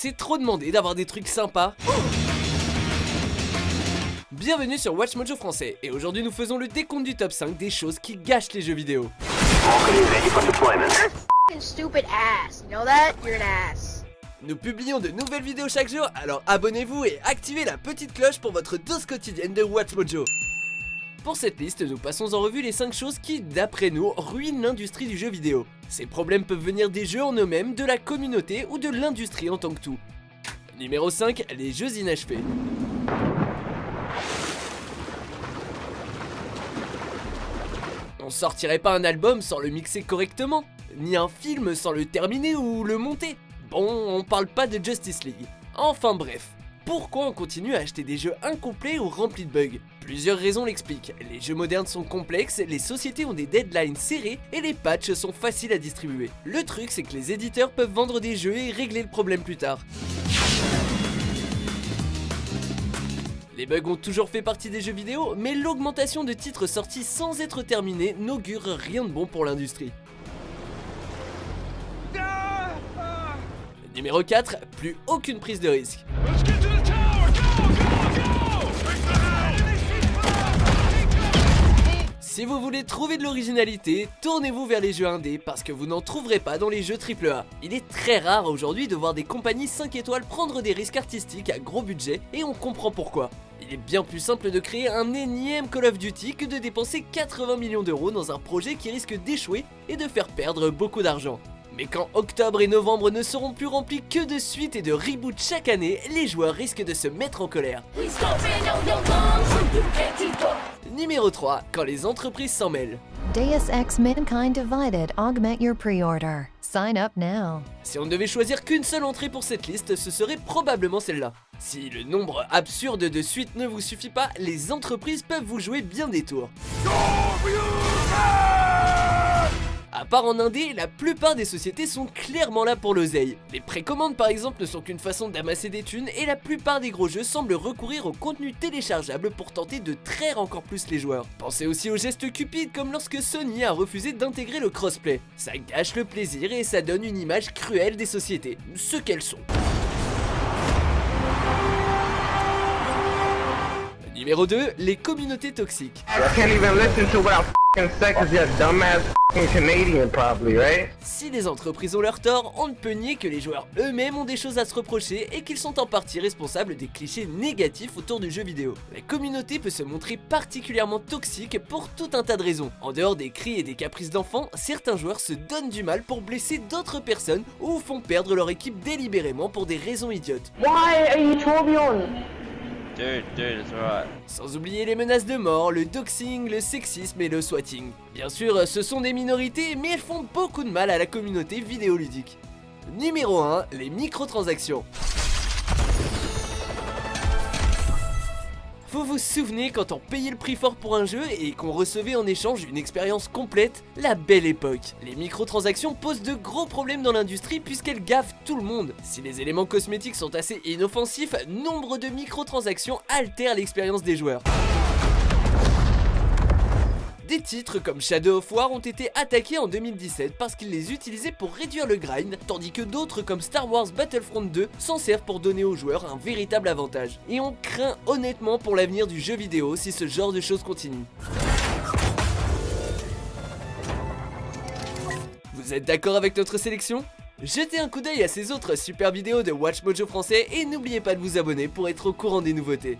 c'est trop demandé d'avoir des trucs sympas. Bienvenue sur Watch Mojo français, et aujourd'hui nous faisons le décompte du top 5 des choses qui gâchent les jeux vidéo. Nous publions de nouvelles vidéos chaque jour, alors abonnez-vous et activez la petite cloche pour votre dose quotidienne de Watch Mojo. Pour cette liste, nous passons en revue les 5 choses qui, d'après nous, ruinent l'industrie du jeu vidéo. Ces problèmes peuvent venir des jeux en eux-mêmes, de la communauté ou de l'industrie en tant que tout. Numéro 5, les jeux inachevés. On sortirait pas un album sans le mixer correctement, ni un film sans le terminer ou le monter. Bon, on parle pas de Justice League. Enfin bref, pourquoi on continue à acheter des jeux incomplets ou remplis de bugs? Plusieurs raisons l'expliquent. Les jeux modernes sont complexes, les sociétés ont des deadlines serrés et les patchs sont faciles à distribuer. Le truc c'est que les éditeurs peuvent vendre des jeux et régler le problème plus tard. Les bugs ont toujours fait partie des jeux vidéo, mais l'augmentation de titres sortis sans être terminés n'augure rien de bon pour l'industrie. Numéro 4, plus aucune prise de risque. Si vous voulez trouver de l'originalité, tournez-vous vers les jeux indés parce que vous n'en trouverez pas dans les jeux AAA. Il est très rare aujourd'hui de voir des compagnies 5 étoiles prendre des risques artistiques à gros budget et on comprend pourquoi. Il est bien plus simple de créer un énième Call of Duty que de dépenser 80 millions d'euros dans un projet qui risque d'échouer et de faire perdre beaucoup d'argent. Mais quand octobre et novembre ne seront plus remplis que de suites et de reboots chaque année, les joueurs risquent de se mettre en colère. Numéro 3, quand les entreprises s'en mêlent. Deus Ex Mankind Divided augment your pre-order. Sign up now. Si on ne devait choisir qu'une seule entrée pour cette liste, ce serait probablement celle-là. Si le nombre absurde de suites ne vous suffit pas, les entreprises peuvent vous jouer bien des tours. À part en indé, la plupart des sociétés sont clairement là pour l'oseille. Les précommandes par exemple ne sont qu'une façon d'amasser des thunes et la plupart des gros jeux semblent recourir au contenu téléchargeable pour tenter de traire encore plus les joueurs. Pensez aussi aux gestes cupides comme lorsque Sony a refusé d'intégrer le crossplay. Ça gâche le plaisir et ça donne une image cruelle des sociétés, ce qu'elles sont. Numéro 2, les communautés toxiques. Si les entreprises ont leur tort, on ne peut nier que les joueurs eux-mêmes ont des choses à se reprocher et qu'ils sont en partie responsables des clichés négatifs autour du jeu vidéo. La communauté peut se montrer particulièrement toxique pour tout un tas de raisons. En dehors des cris et des caprices d'enfants, certains joueurs se donnent du mal pour blesser d'autres personnes ou font perdre leur équipe délibérément pour des raisons idiotes. Why are you Torbjorn? Dude, it's alright. Sans oublier les menaces de mort, le doxing, le sexisme et le swatting. Bien sûr, ce sont des minorités, mais elles font beaucoup de mal à la communauté vidéoludique. Numéro 1, les microtransactions. Vous vous souvenez quand on payait le prix fort pour un jeu et qu'on recevait en échange une expérience complète? La belle époque. Les microtransactions posent de gros problèmes dans l'industrie puisqu'elles gavent tout le monde. Si les éléments cosmétiques sont assez inoffensifs, nombre de microtransactions altèrent l'expérience des joueurs. Des titres comme Shadow of War ont été attaqués en 2017 parce qu'ils les utilisaient pour réduire le grind, tandis que d'autres comme Star Wars Battlefront 2 s'en servent pour donner aux joueurs un véritable avantage. Et on craint honnêtement pour l'avenir du jeu vidéo si ce genre de choses continue. Vous êtes d'accord avec notre sélection ? Jetez un coup d'œil à ces autres super vidéos de Watch Mojo français et n'oubliez pas de vous abonner pour être au courant des nouveautés.